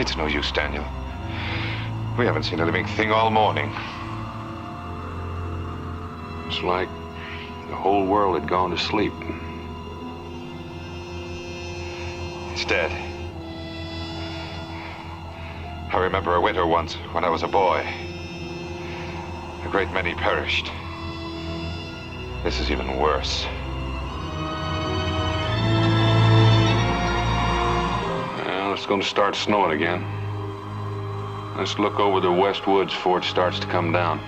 It's no use, Daniel. We haven't seen a living thing all morning. It's like the whole world had gone to sleep. It's dead. I remember a winter once when I was a boy. A great many perished. This is even worse. Well, it's going to start snowing again. Let's look over the west woods before it starts to come down.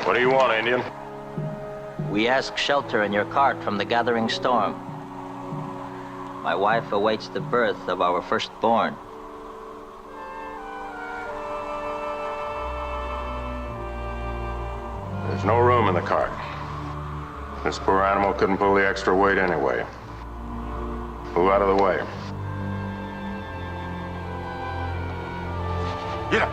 What do you want, Indian? We ask shelter in your cart from the gathering storm. My wife awaits the birth of our firstborn. There's no room in the cart. This poor animal couldn't pull the extra weight anyway. Move out of the way. Get up.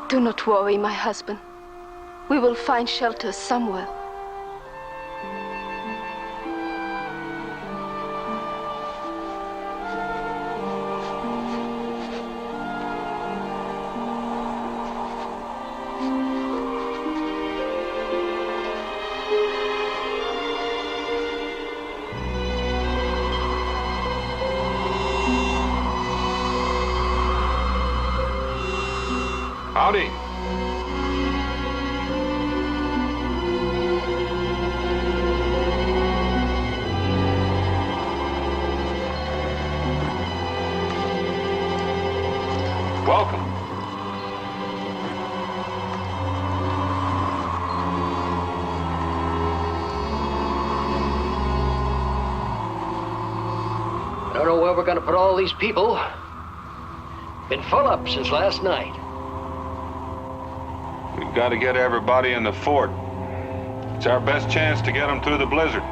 Do not worry, my husband. We will find shelter somewhere. Howdy. Welcome. I don't know where we're going to put all these people. Been full up since last night. We've got to get everybody in the fort. It's our best chance to get them through the blizzard.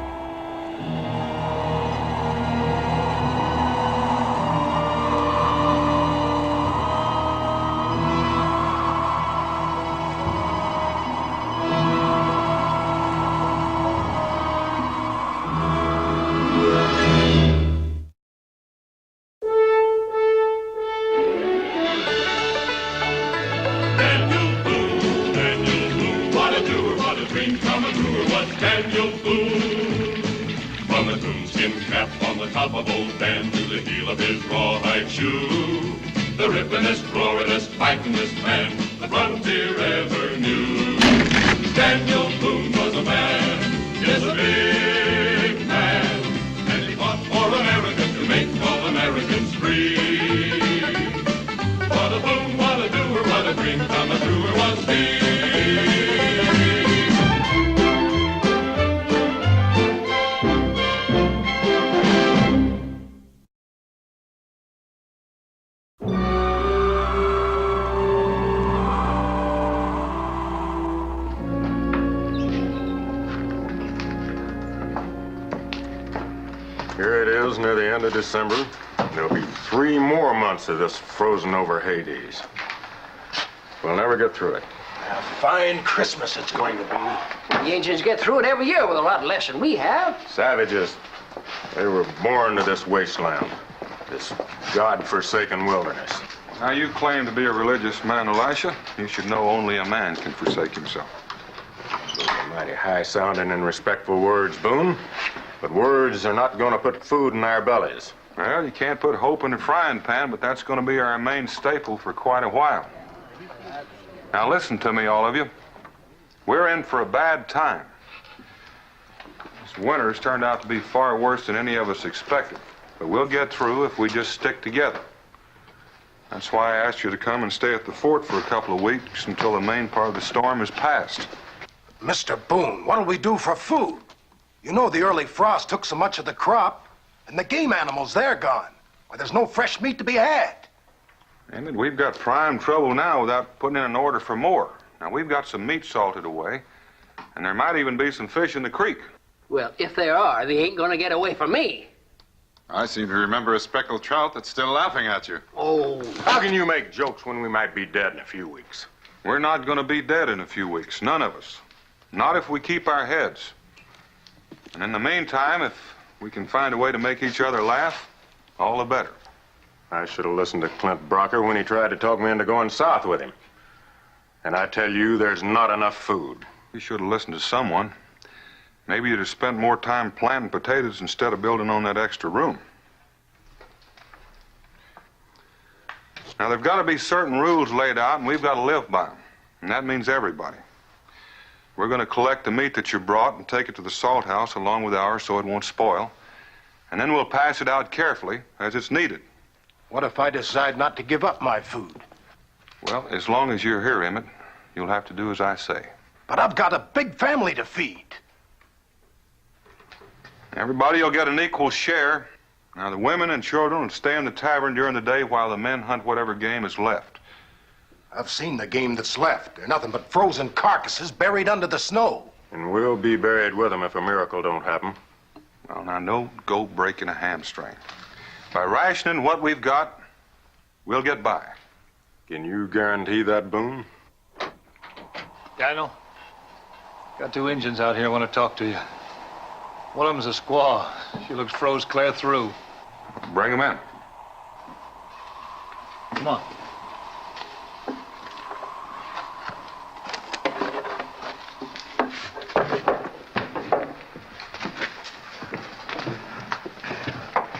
Daniel Boone. From the coonskin cap on the top of old Dan to the heel of his rawhide shoe, the rippin'est, roaring'est, fighting'est man the frontier ever knew. Daniel Boone was a man, yes, a big man, and he fought for America to make all Americans free. What a Boone, what a doer, what a dream come truer was he. Here it is, near the end of December. There'll be 3 more months of this frozen-over Hades. We'll never get through it. A fine Christmas it's going to be. The Indians get through it every year with a lot less than we have. Savages, they were born to this wasteland, this God-forsaken wilderness. Now, you claim to be a religious man, Elisha. You should know only a man can forsake himself. Those are mighty high-sounding and respectful words, Boone. But words are not going to put food in our bellies. Well, you can't put hope in a frying pan, but that's going to be our main staple for quite a while. Now, listen to me, all of you. We're in for a bad time. This This winter's turned out to be far worse than any of us expected. But we'll get through if we just stick together. That's why I asked you to come and stay at the fort for a couple of weeks until the main part of the storm is past. Mr. Boone, what'll we do for food? You know the early frost took so much of the crop, and the game animals, they're gone. Why, there's no fresh meat to be had. And we've got prime trouble now without putting in an order for more. Now, we've got some meat salted away, and there might even be some fish in the creek. Well, if there are, they ain't gonna get away from me. I seem to remember a speckled trout that's still laughing at you. Oh. How can you make jokes when we might be dead in a few weeks? We're not going to be dead in a few weeks, none of us. Not if we keep our heads. And in the meantime, if we can find a way to make each other laugh, all the better. I should have listened to Clint Brocker when he tried to talk me into going south with him. And I tell you, there's not enough food. You should have listened to someone. Maybe you'd have spent more time planting potatoes instead of building on that extra room. Now, there've got to be certain rules laid out, and we've got to live by them. And that means everybody. We're going to collect the meat that you brought and take it to the salt house along with ours so it won't spoil. And then we'll pass it out carefully as it's needed. What if I decide not to give up my food? Well, as long as you're here, Emmett, you'll have to do as I say. But I've got a big family to feed. Everybody will get an equal share. Now, the women and children will stay in the tavern during the day while the men hunt whatever game is left. I've seen the game that's left. They're nothing but frozen carcasses buried under the snow. And we'll be buried with them if a miracle don't happen. Well, now, don't go breaking a hamstring. By rationing what we've got, we'll get by. Can you guarantee that, Boone? Daniel, got two Injuns out here want to talk to you. One of them's a squaw. She looks froze clear through. Bring them in. Come on.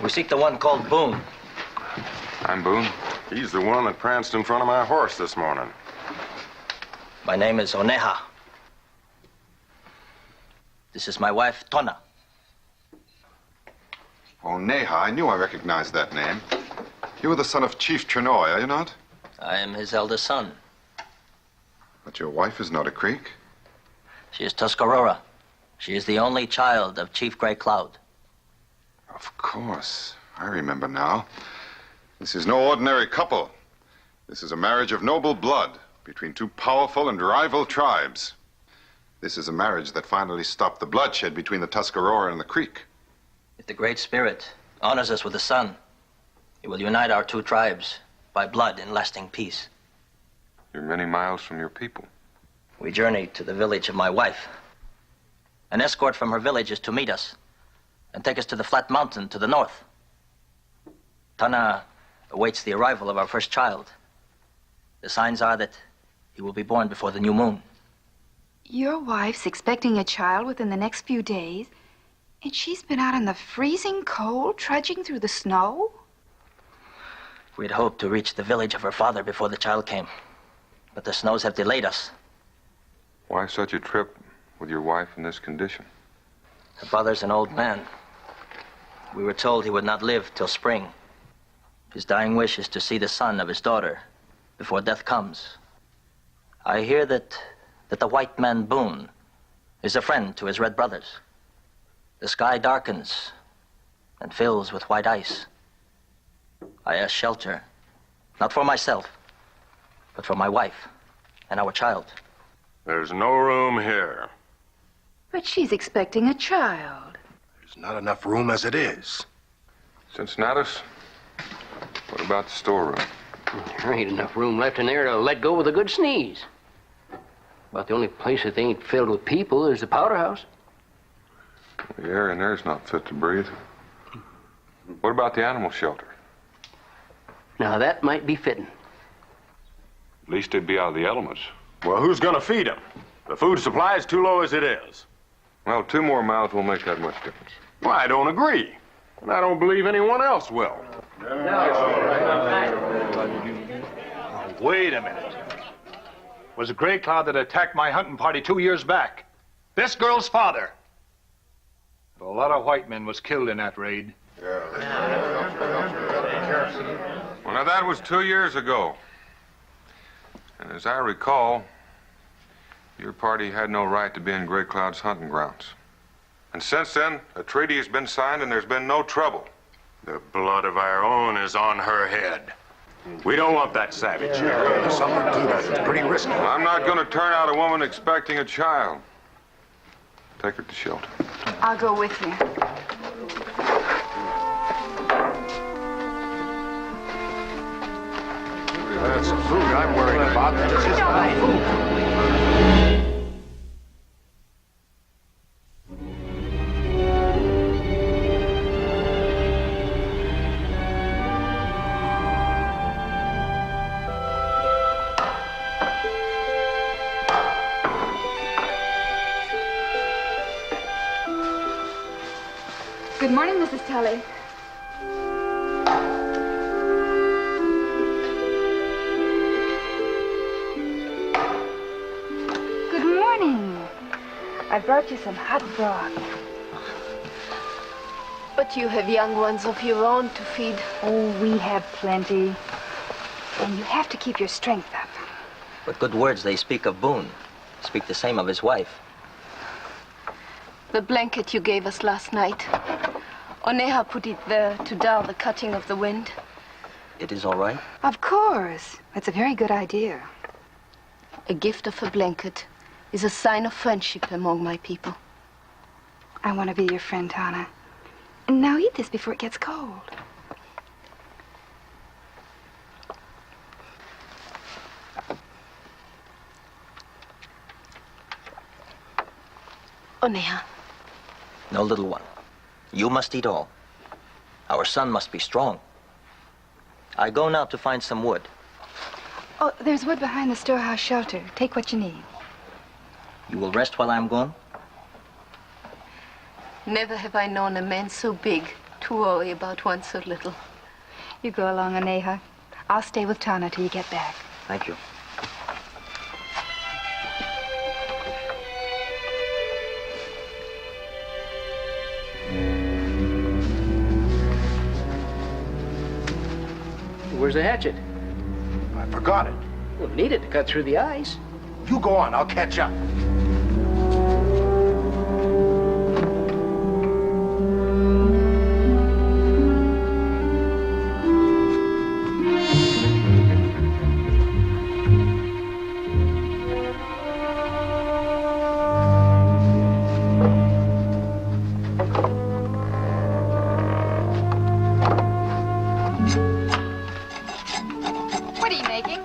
We seek the one called Boone. I'm Boone. He's the one that pranced in front of my horse this morning. My name is Oneha. This is my wife, Tona. Oh, Neha, I knew I recognized that name. You were the son of Chief Trenoy, are you not? I am his eldest son. But your wife is not a Creek. She is Tuscarora. She is the only child of Chief Gray Cloud. Of course. I remember now. This is no ordinary couple. This is a marriage of noble blood between two powerful and rival tribes. This is a marriage that finally stopped the bloodshed between the Tuscarora and the Creek. If the Great Spirit honors us with the sun, he will unite our two tribes by blood in lasting peace. You're many miles from your people. We journey to the village of my wife. An escort from her village is to meet us and take us to the flat mountain to the north. Tana awaits the arrival of our first child. The signs are that he will be born before the new moon. Your wife's expecting a child within the next few days, and she's been out in the freezing cold, trudging through the snow? We'd hoped to reach the village of her father before the child came, but the snows have delayed us. Why such a trip with your wife in this condition? Her father's an old man. We were told he would not live till spring. His dying wish is to see the son of his daughter before death comes. I hear that the white man Boone is a friend to his red brothers. The sky darkens and fills with white ice. I ask shelter, not for myself, but for my wife and our child. There's no room here. But she's expecting a child. There's not enough room as it is. Cincinnatus, what about the storeroom? There ain't enough room left in there to let go with a good sneeze. About the only place that ain't filled with people is the powder house. The air in there's not fit to breathe. What about the animal shelter? Now, that might be fitting. At least they'd be out of the elements. Well, who's gonna feed them? The food supply is too low as it is. Well, 2 more mouths won't make that much difference. Well, I don't agree. And I don't believe anyone else will. Wait a minute. It was a Gray Cloud that attacked my hunting party 2 years back. This girl's father. A lot of white men was killed in that raid. Well, now that was 2 years ago. And as I recall, your party had no right to be in Gray Cloud's hunting grounds. And since then, a treaty has been signed and there's been no trouble. The blood of our own is on her head. We don't want that savage. Someone do that. It's pretty risky. Well, I'm not going to turn out a woman expecting a child. Take her to shelter. I'll go with you. That's the food I'm worried about. This is not food. Good morning, Mrs. Tully. Good morning. I brought you some hot broth. But you have young ones of your own to feed. Oh, we have plenty. And you have to keep your strength up. But good words they speak of Boone. Speak the same of his wife. The blanket you gave us last night. Oneha put it there to dull the cutting of the wind. It is all right? Of course. That's a very good idea. A gift of a blanket is a sign of friendship among my people. I want to be your friend, Tana. And now eat this before it gets cold. Oneha. No, little one. You must eat all. Our son must be strong. I go now to find some wood. Oh, there's wood behind the storehouse shelter. Take what you need. You will rest while I'm gone? Never have I known a man so big to worry about one so little. You go along, Oneha. I'll stay with Tana till you get back. Thank you. Where's the hatchet? I forgot it. We'll need it to cut through the ice. You go on. I'll catch up. What are you making?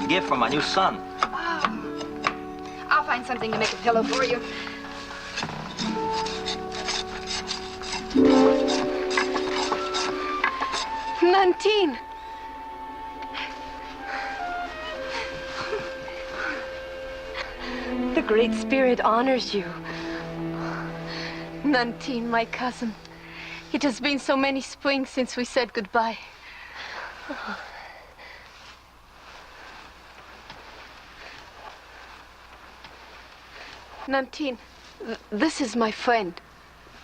A gift from my new son. I'll find something to make a pillow for you. Nantine! The Great Spirit honors you. Nantine, my cousin. It has been so many springs since we said goodbye. Nantine, this is my friend,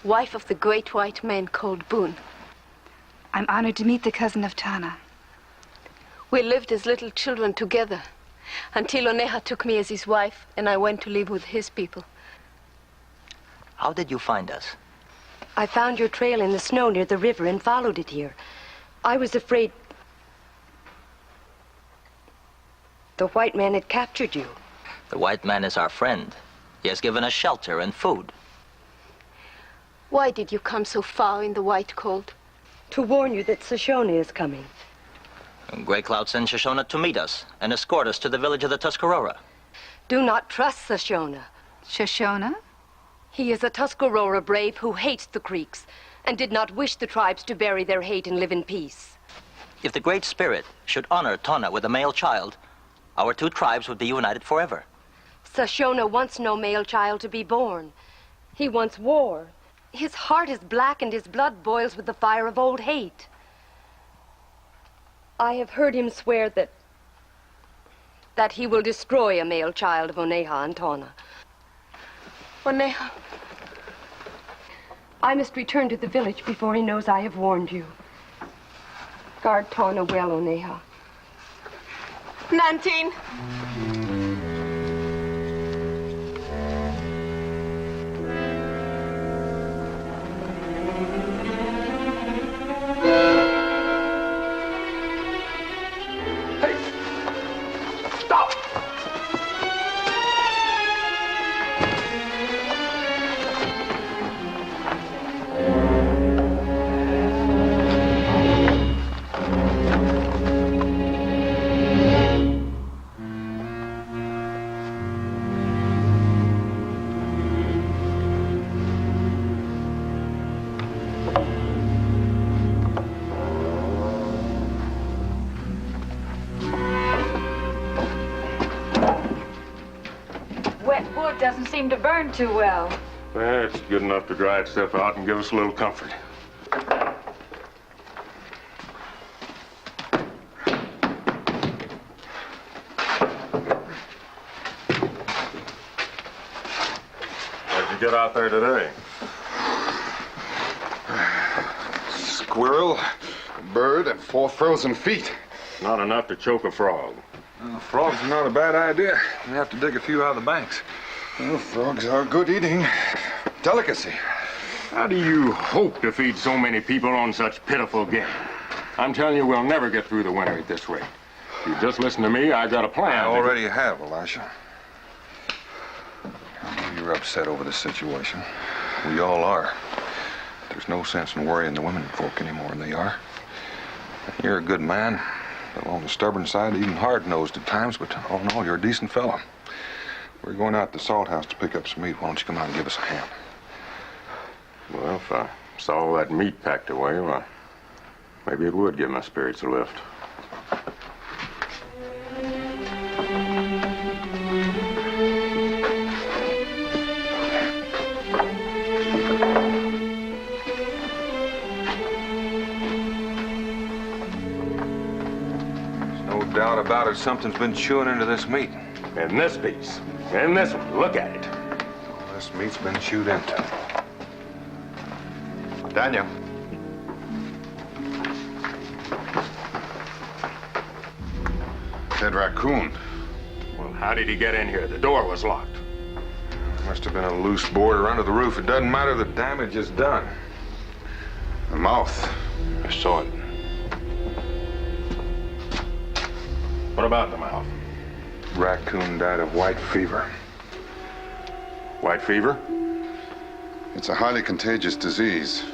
wife of the great white man called Boone. I'm honored to meet the cousin of Tana. We lived as little children together until Oneha took me as his wife and I went to live with his people. How did you find us? I found your trail in the snow near the river and followed it here. I was afraid the white man had captured you. The white man is our friend. He has given us shelter and food. Why did you come so far in the white cold? To warn you that Shoshone is coming. And Gray Cloud sent Shoshone to meet us and escort us to the village of the Tuscarora. Do not trust Shoshone. Shoshone? He is a Tuscarora brave who hates the Creeks and did not wish the tribes to bury their hate and live in peace. If the Great Spirit should honor Tana with a male child, our two tribes would be united forever. Shoshone wants no male child to be born. He wants war. His heart is black and his blood boils with the fire of old hate. I have heard him swear that he will destroy a male child of Oneha and Tana. Oneha, I must return to the village before he knows I have warned you. Guard Tawna well, Oneha. Nantine. Doesn't seem to burn too well. It's good enough to dry itself out and give us a little comfort. How'd you get out there today? Squirrel, a bird, and 4 frozen feet. Not enough to choke a frog. Well, frogs are not a bad idea. We have to dig a few out of the banks. Well, frogs are good eating. Delicacy. How do you hope to feed so many people on such pitiful game? I'm telling you, we'll never get through the winter at this rate. If you just listen to me, I got a plan. I already have, Elisha. I know you're upset over the situation. We all are. There's no sense in worrying the women folk any more than they are. You're a good man, but on the stubborn side, even hard-nosed at times, but all in all, you're a decent fellow. We're going out to the salt house to pick up some meat. Why don't you come out and give us a hand? Well, if I saw all that meat packed away, well, maybe it would give my spirits a lift. There's no doubt about it. Something's been chewing into this meat. And this piece. And this one. Look at it. Well, this meat's been chewed into. Daniel. Dead raccoon. Well, how did he get in here? The door was locked. Must have been a loose board under the roof. It doesn't matter. The damage is done. The mouth. I saw it. What about the mouth? Raccoon died of white fever. White fever? It's a highly contagious disease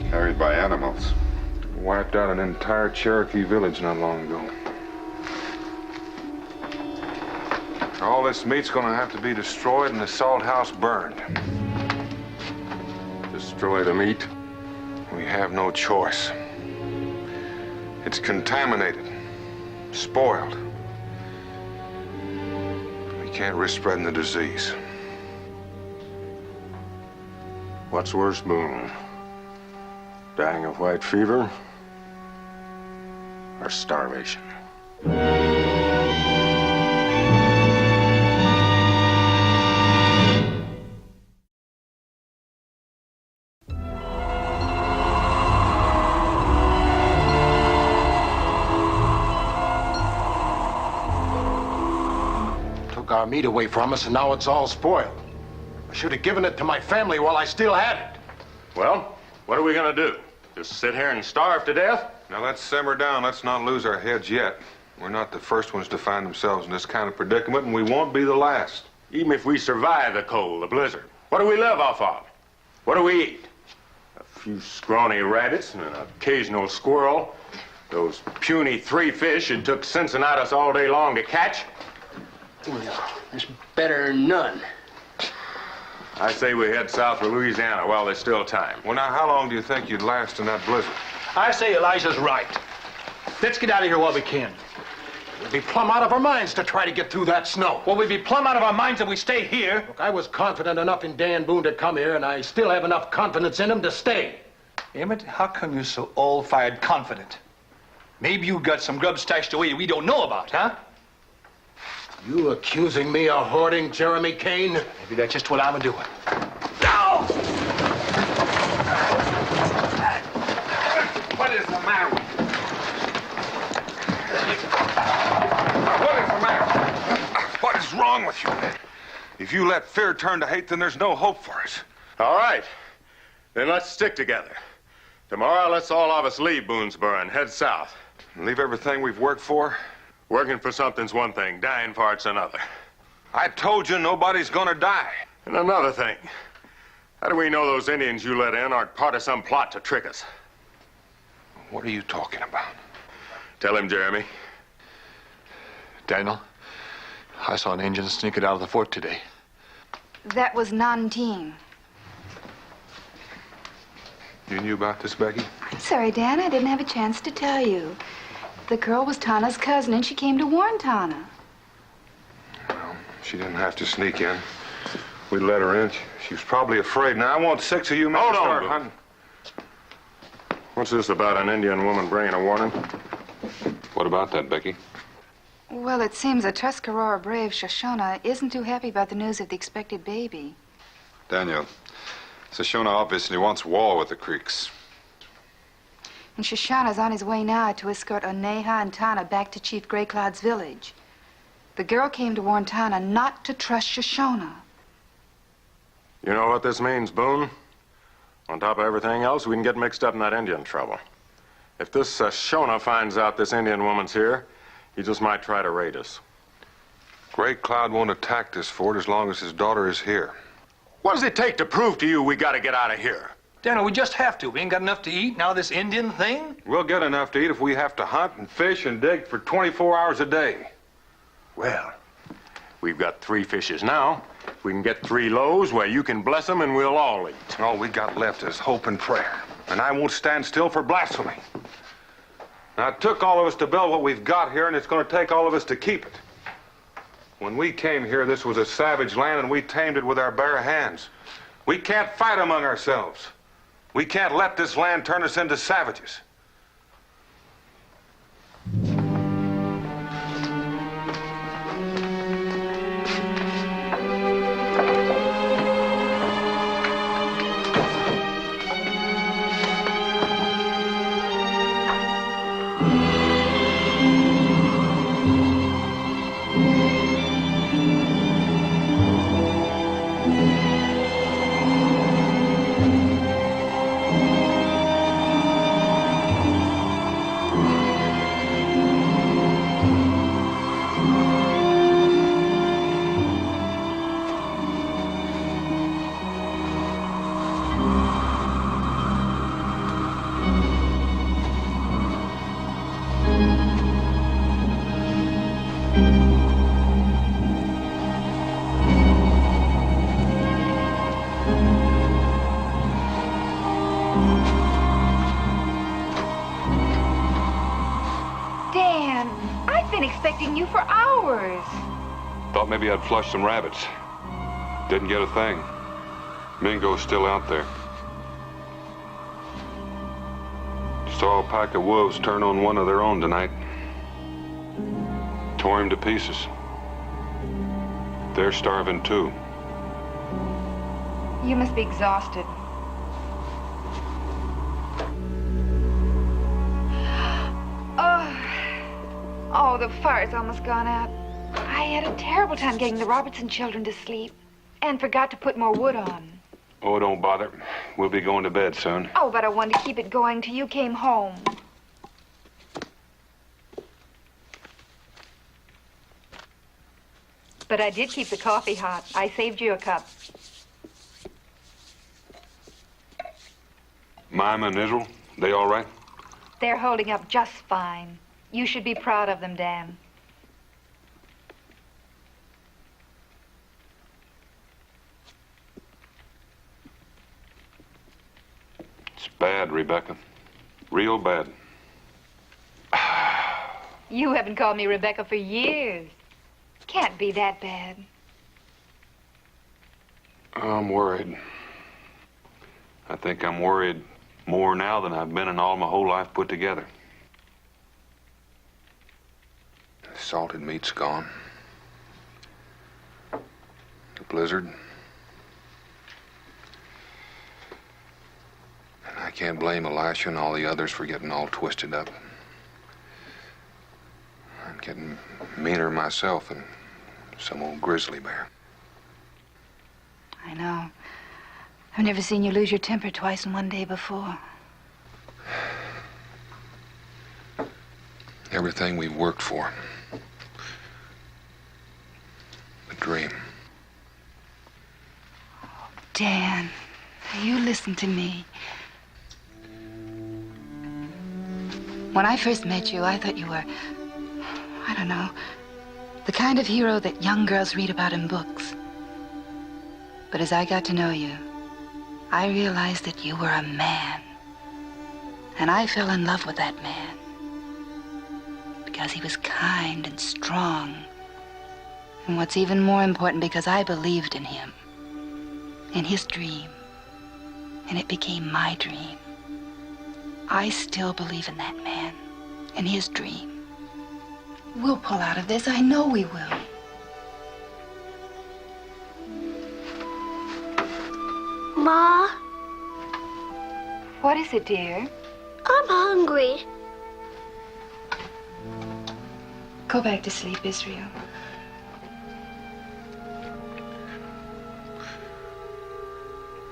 carried by animals. Wiped out an entire Cherokee village not long ago. All this meat's gonna have to be destroyed and the salt house burned. Destroy the meat? We have no choice. It's contaminated, spoiled. We can't risk spreading the disease. What's worse, Boone? Dying of white fever or starvation? Took our meat away from us, and now it's all spoiled. I should have given it to my family while I still had it. Well, what are we gonna do? Just sit here and starve to death? Now let's simmer down. Let's not lose our heads yet. We're not the first ones to find themselves in this kind of predicament, and we won't be the last. Even if we survive the cold, the blizzard, what do we live off of? What do we eat? A few scrawny rabbits and an occasional squirrel. Those puny 3 fish it took Cincinnatus all day long to catch. Well, it's better than none. I say we head south for Louisiana while there's still time. Well, now, how long do you think you'd last in that blizzard? I say Elijah's right. Let's get out of here while we can. We'd be plumb out of our minds to try to get through that snow. Well, we'd be plumb out of our minds if we stay here. Look, I was confident enough in Dan Boone to come here, and I still have enough confidence in him to stay. Emmett, how come you're so all-fired confident? Maybe you got some grub stashed away we don't know about, huh? You accusing me of hoarding, Jeremy Kane? Maybe that's just what I'm doing. No! wrong with you? If you let fear turn to hate, then there's no hope for us. All right. Then let's stick together. Tomorrow, let's all of us leave Boonesboro and head south. And leave everything we've worked for? Working for something's one thing, dying for it's another. I told you nobody's gonna die. And another thing. How do we know those Indians you let in aren't part of some plot to trick us? What are you talking about? Tell him, Jeremy. Daniel, I saw an Indian sneaking out of the fort today. That was Nanteen. You knew about this, Becky? I'm sorry, Dan. I didn't have a chance to tell you. The girl was Tana's cousin, and she came to warn Tana. Well, she didn't have to sneak in. We let her in. She was probably afraid. Now, I want 6 of you men to start hunting. What's this about an Indian woman bringing a warning? What about that, Becky? Well, it seems the Tuscarora brave Shoshone isn't too happy about the news of the expected baby. Daniel, Shoshone obviously wants war with the Creeks. And Shoshone's on his way now to escort Oneha and Tana back to Chief Greycloud's village. The girl came to warn Tana not to trust Shoshone. You know what this means, Boone? On top of everything else, we can get mixed up in that Indian trouble. If this Shoshone finds out this Indian woman's here, he just might try to raid us. Greycloud won't attack this fort as long as his daughter is here. What does it take to prove to you we gotta get out of here? Daniel, we just have to. We ain't got enough to eat. Now this Indian thing? We'll get enough to eat if we have to hunt and fish and dig for 24 hours a day. Well, we've got 3 fishes now. We can get 3 loaves where you can bless them and we'll all eat. All we got left is hope and prayer. And I won't stand still for blasphemy. Now, it took all of us to build what we've got here, and it's going to take all of us to keep it. When we came here, this was a savage land, and we tamed it with our bare hands. We can't fight among ourselves. We can't let this land turn us into savages. Dan, I've been expecting you for hours. Thought maybe I'd flush some rabbits. Didn't get a thing. Mingo's still out there. Saw a pack of wolves turn on one of their own tonight. Tore him to pieces. They're starving too. You must be exhausted. Oh, the fire's almost gone out. I had a terrible time getting the Robertson children to sleep and forgot to put more wood on. Oh, don't bother. We'll be going to bed soon. Oh, but I wanted to keep it going till you came home. But I did keep the coffee hot. I saved you a cup. Mima and Israel, they all right? They're holding up just fine. You should be proud of them, Dan. It's bad, Rebecca. Real bad. You haven't called me Rebecca for years. Can't be that bad. I'm worried. I think I'm worried more now than I've been in all my whole life put together. The salted meat's gone. The blizzard. And I can't blame Elisha and all the others for getting all twisted up. I'm getting meaner myself and Some old grizzly bear. I know. I've never seen you lose your temper twice in one day before. Everything we've worked for. A dream. Dan, you listen to me. When I first met you, I thought you were, I don't know, the kind of hero that young girls read about in books. But as I got to know you, I realized that you were a man. And I fell in love with that man. Because he was kind and strong. And what's even more important, because I believed in him. In his dream. And it became my dream. I still believe in that man. In his dream. We'll pull out of this. I know we will. Ma, What is it, dear? I'm hungry. Go back to sleep, Israel.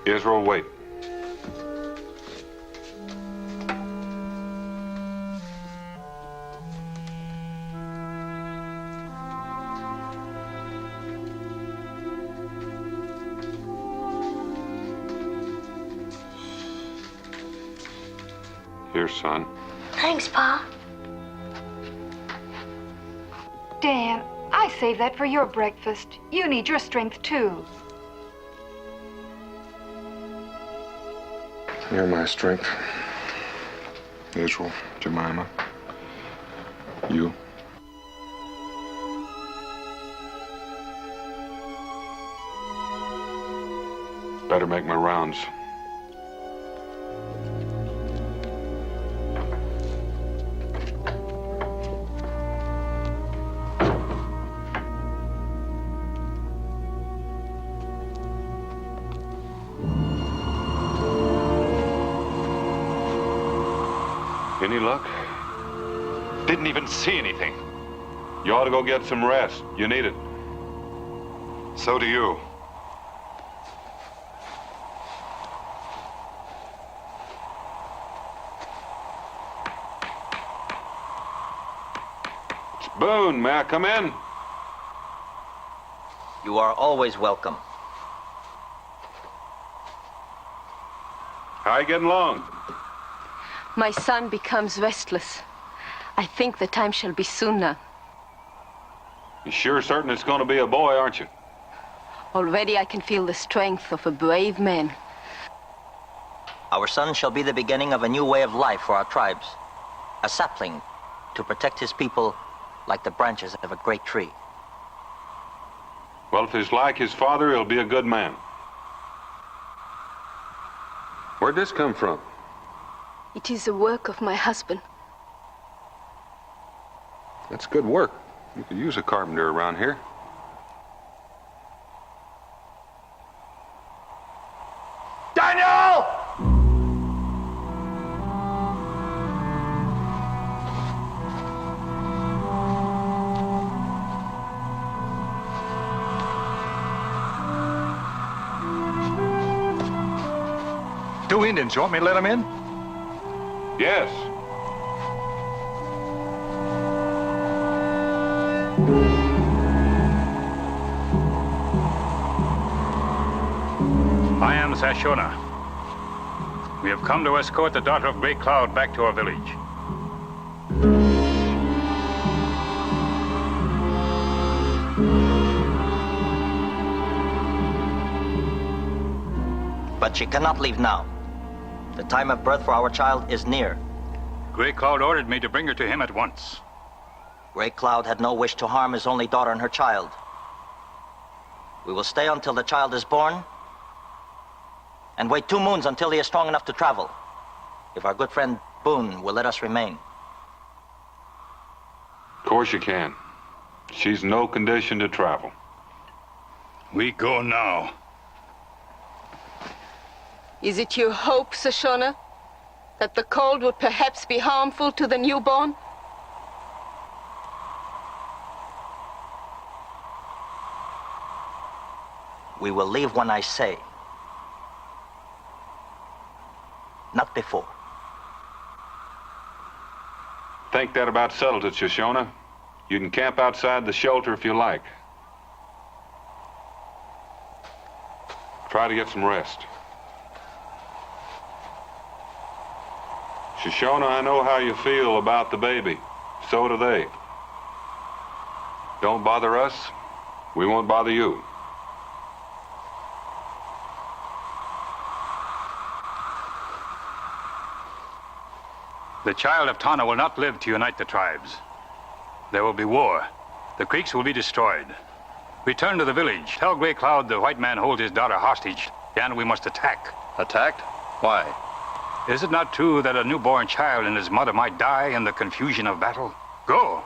Israel, wait. Here, son. Thanks, Pa. Dan, I saved that for your breakfast. You need your strength, too. You're my strength. Israel, Jemima. You. Better make my rounds. Any luck? Didn't even see anything. You ought to go get some rest. You need it. So do you. It's Boone. May I come in? You are always welcome. How you getting along? My son becomes restless. I think the time shall be soon now. You're sure certain it's going to be a boy, aren't you? Already I can feel the strength of a brave man. Our son shall be the beginning of a new way of life for our tribes. A sapling to protect his people like the branches of a great tree. Well, if he's like his father, he'll be a good man. Where'd this come from? It is the work of my husband. That's good work. You could use a carpenter around here. Daniel! Two Indians. You want me to let them in? Yes. I am Sashona. We have come to escort the daughter of Great Cloud back to our village. But she cannot leave now. The time of birth for our child is near. Great Cloud ordered me to bring her to him at once. Great Cloud had no wish to harm his only daughter and her child. We will stay until the child is born and wait 2 moons until he is strong enough to travel. If our good friend Boone will let us remain. Of course you can. She's in no condition to travel. We go now. Is it your hope, Sashona, that the cold would perhaps be harmful to the newborn? We will leave when I say. Not before. Think that about settles it, Shoshone. You can camp outside the shelter if you like. Try to get some rest. Shoshone, I know how you feel about the baby. So do they. Don't bother us. We won't bother you. The child of Tana will not live to unite the tribes. There will be war. The creeks will be destroyed. Return to the village. Tell Gray Cloud the white man holds his daughter hostage, and we must attack. Attacked? Why? Is it not true that a newborn child and his mother might die in the confusion of battle? Go!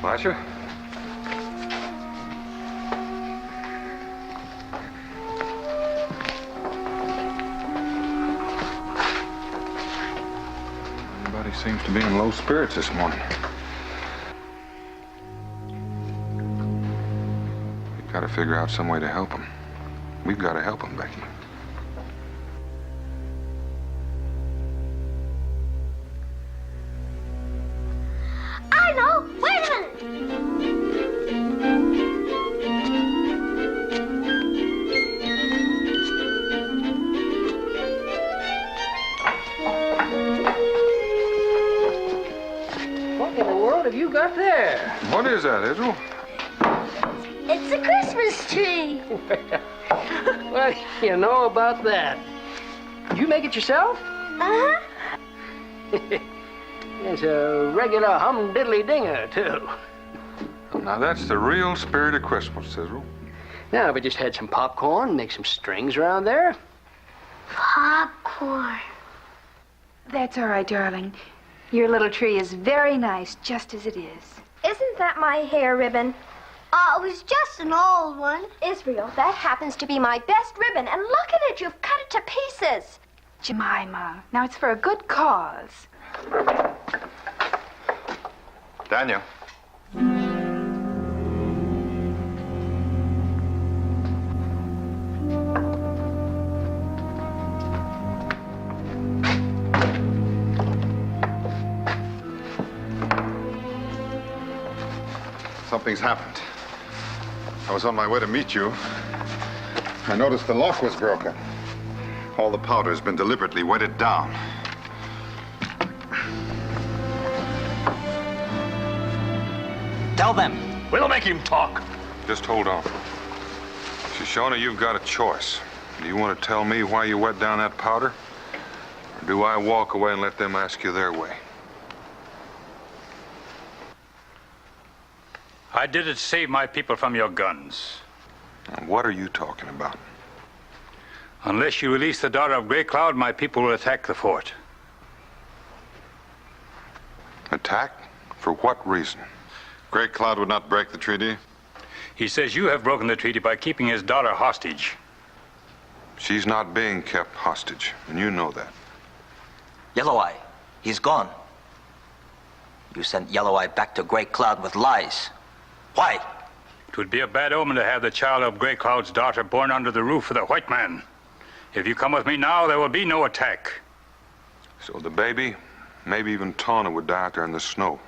Flasher? Everybody seems to be in low spirits this morning. We've got to figure out some way to help them. We've got to help them, Becky. I know! Wait a minute! What in the world have you got there? What is that, Israel? It's a Christmas tree! What do you know about that? Did you make it yourself? Uh-huh. It's a regular hum-diddly-dinger, too. Now, that's the real spirit of Christmas, Israel. Now, we just had some popcorn, make some strings around there. Popcorn. That's all right, darling. Your little tree is very nice, just as it is. Isn't that my hair ribbon? It was just an old one. Israel, that happens to be my best ribbon, and look at it, you've cut it to pieces. Jemima, now it's for a good cause. Daniel. Something's happened. I was on my way to meet you. I noticed the lock was broken. All the powder's been deliberately wetted down. Tell them. We'll make him talk. Just hold on. Shoshone, you've got a choice. Do you want to tell me why you wet down that powder? Or do I walk away and let them ask you their way? I did it to save my people from your guns. What are you talking about? Unless you release the daughter of Grey Cloud, my people will attack the fort. Attack? For what reason? Grey Cloud would not break the treaty. He says you have broken the treaty by keeping his daughter hostage. She's not being kept hostage, and you know that. Yellow Eye, he's gone. You sent Yellow Eye back to Grey Cloud with lies. Why? It would be a bad omen to have the child of Grey Cloud's daughter born under the roof of the white man. If you come with me now, there will be no attack. So the baby, maybe even Tawna, would die out there in the snow.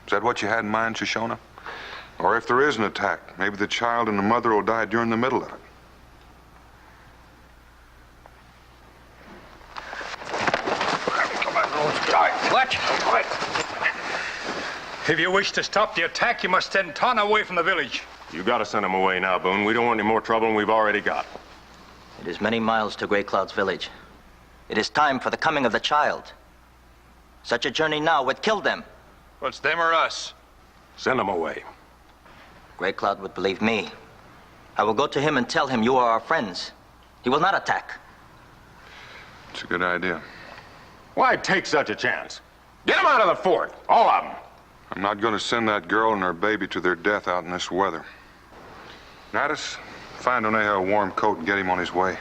Is that what you had in mind, Shoshona? Or if there is an attack, maybe the child and the mother will die during the middle of it. What? If you wish to stop the attack, you must send Tawna away from the village. You gotta send him away now, Boone. We don't want any more trouble than we've already got. It is many miles to Grey Cloud's village. It is time for the coming of the child. Such a journey now would kill them. Well, it's them or us. Send him away. Grey Cloud would believe me. I will go to him and tell him you are our friends. He will not attack. It's a good idea. Why take such a chance? Get them out of the fort, all of them. I'm not going to send that girl and her baby to their death out in this weather. Natus, find Oneha a warm coat and get him on his way.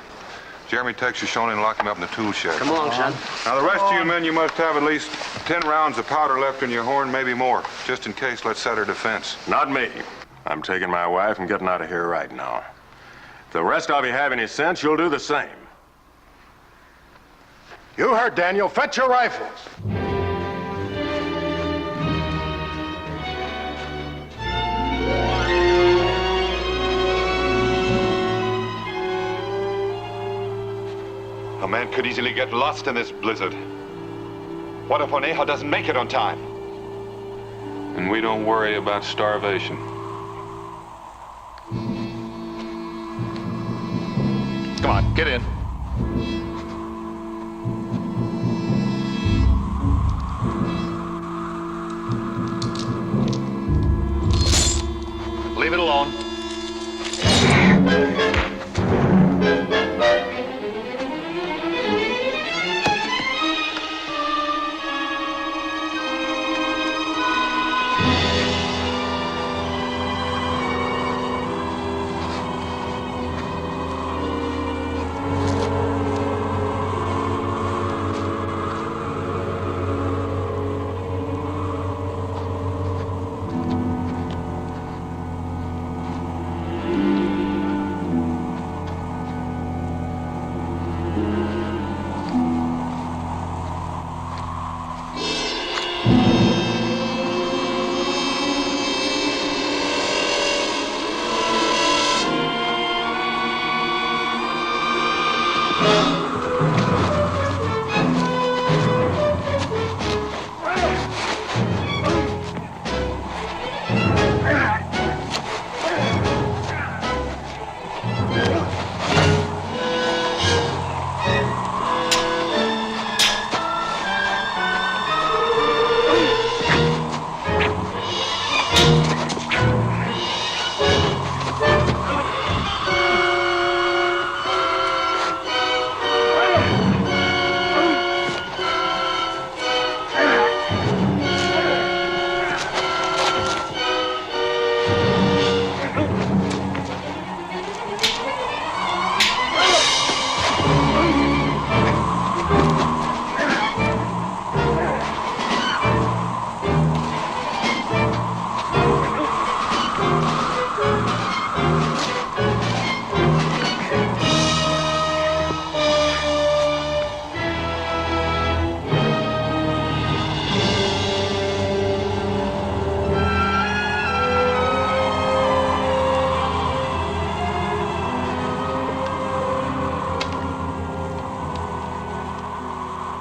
Jeremy, take Shoshone and lock him up in the tool shed. Come along, son. Now, the rest of you men, you must have at least 10 rounds of powder left in your horn, maybe more. Just in case, let's set our defense. Not me. I'm taking my wife and getting out of here right now. If the rest of you have any sense, you'll do the same. You heard Daniel. Fetch your rifles. A man could easily get lost in this blizzard. What if Oneha doesn't make it on time? And we don't worry about starvation. Come on, get in. Leave it alone.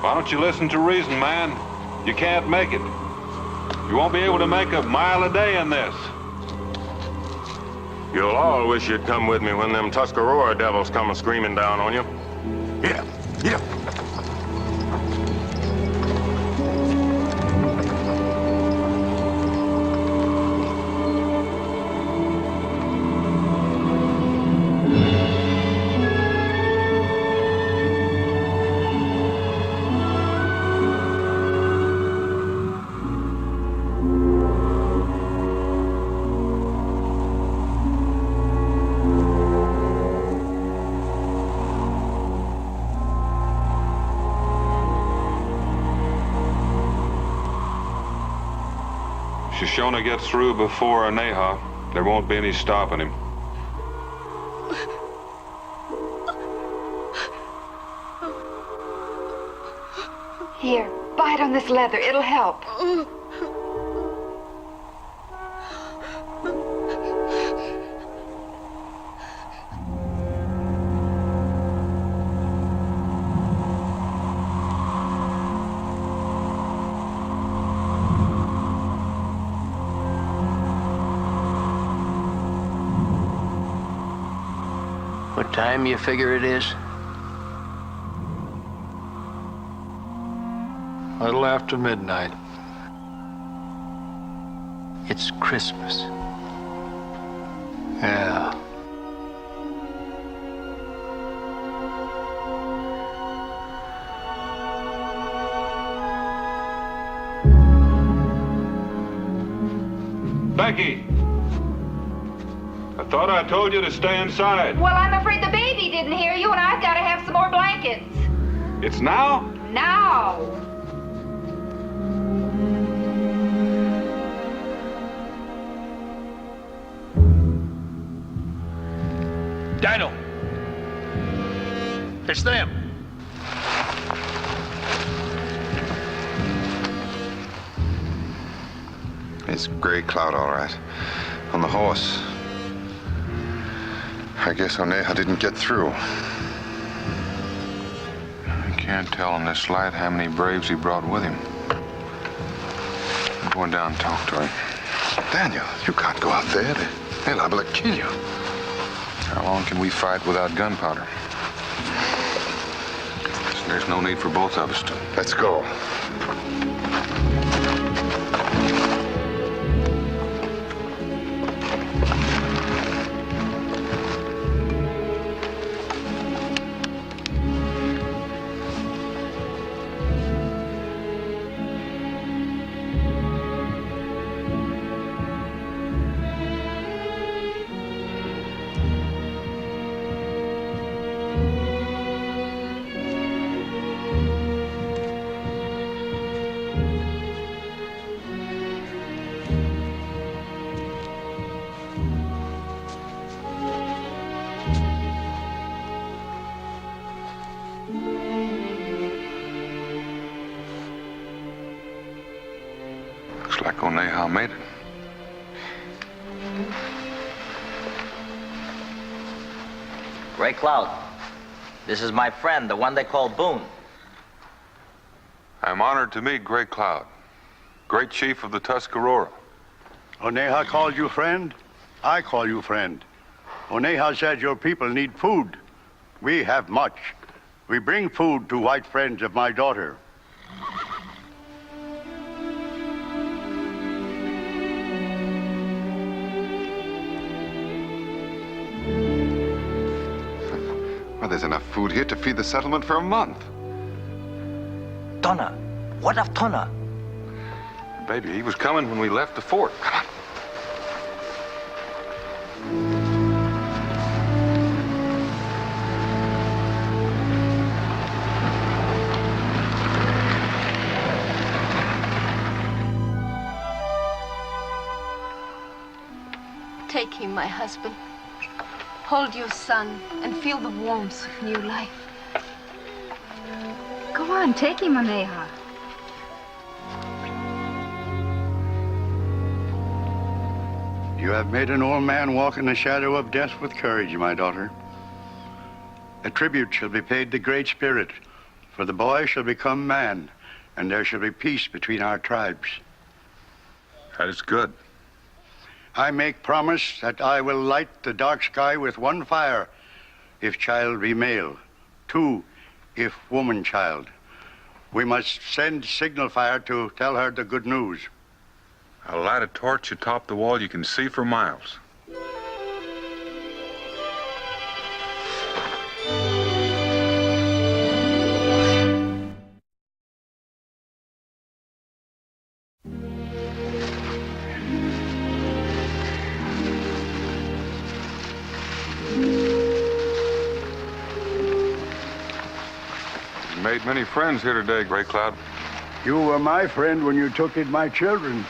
Why don't you listen to reason, man? You can't make it. You won't be able to make a mile a day in this. You'll all wish you'd come with me when them Tuscarora devils come screaming down on you. Yeah, yeah. Shoshone gets through before Oneha, there won't be any stopping him. Here, bite on this leather. It'll help. What time you figure it is? A little after midnight. It's Christmas. Yeah. Becky! I thought I told you to stay inside. Well, I'm afraid the baby didn't hear you, and I've got to have some more blankets. It's now? Now. Dino! It's them. It's Gray Cloud, all right. On the horse. I guess Oneha didn't get through. I can't tell in this light how many braves he brought with him. I'm going down and talk to him. Daniel, you can't go out there. They're liable to kill you. How long can we fight without gunpowder? There's no need for both of us to. Let's go. Looks like Oneha made it. Gray Cloud, this is my friend, the one they call Boone. I'm honored to meet Gray Cloud, great chief of the Tuscarora. Oneha called you friend? I call you friend. Oneha said your people need food. We have much. We bring food to white friends of my daughter. Well, there's enough food here to feed the settlement for a month. Tona. What of Tona? Baby, he was coming when we left the fort. Come on. Take him, my husband. Hold your son and feel the warmth of new life. Go on, take him, Oneha. You have made an old man walk in the shadow of death with courage, my daughter. A tribute shall be paid the Great Spirit, for the boy shall become man, and there shall be peace between our tribes. That is good. I make promise that I will light the dark sky with one fire, if child be male, two, if woman child. We must send signal fire to tell her the good news. I'll light a torch atop the wall you can see for miles. You made many friends here today, Gray Cloud. You were my friend when you took in my children.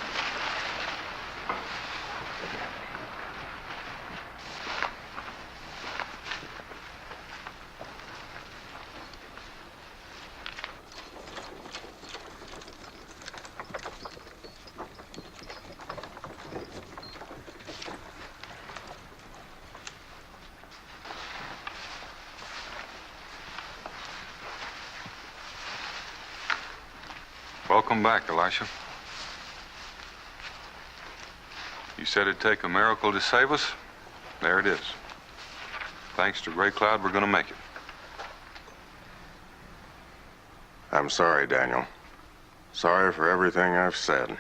Welcome back, Elisha. You said it'd take a miracle to save us. There it is. Thanks to Gray Cloud, we're going to make it. I'm sorry, Daniel. Sorry for everything I've said.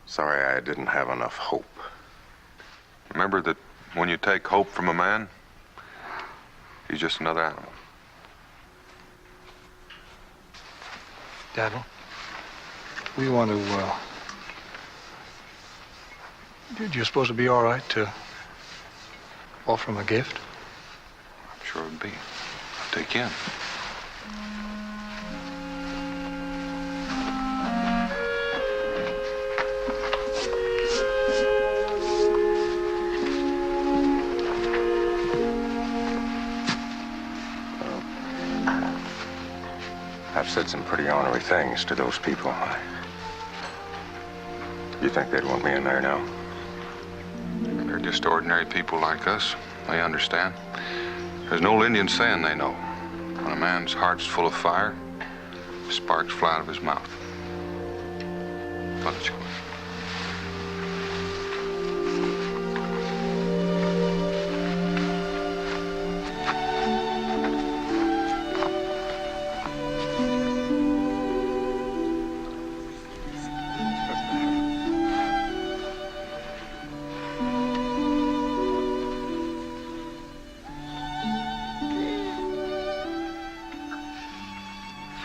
Sorry I didn't have enough hope. Remember that when you take hope from a man, he's just another animal. Daniel, we want to, do you suppose it'd be all right to offer him a gift? I'm sure it'd be. Take in. I've said some pretty ornery things to those people. You think they'd want me in there now? They're just ordinary people like us. They understand. There's an old Indian saying they know. When a man's heart's full of fire, sparks fly out of his mouth. Let it go.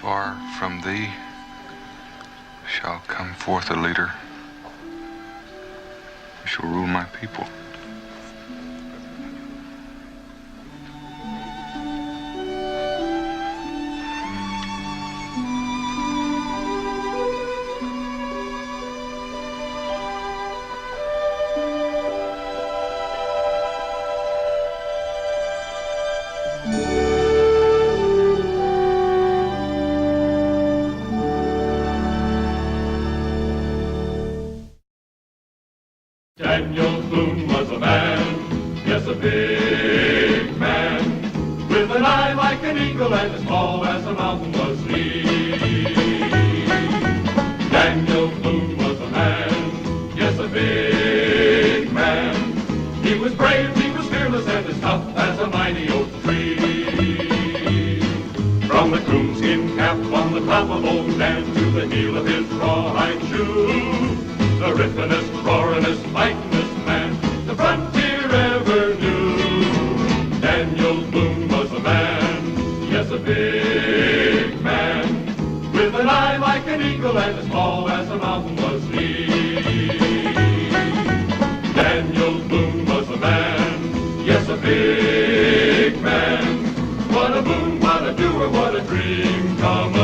Far from thee shall come forth a leader who shall rule my people. Daniel Boone was a man, yes, a big man, with an eye like an eagle and as tall as a mountain was he. Daniel Boone was a man, yes, a big man. He was brave, he was fearless, and as tough as a mighty oak tree. From the coonskin cap on the top of old Dan to the heel of his rawhide shoe, the ripplingest, roaringest, fightingest man the frontier ever knew. Daniel Boone was a man, yes, a big man, with an eye like an eagle and as tall as a mountain was he. Daniel Boone was a man, yes, a big man. What a boon, what a doer, what a dream come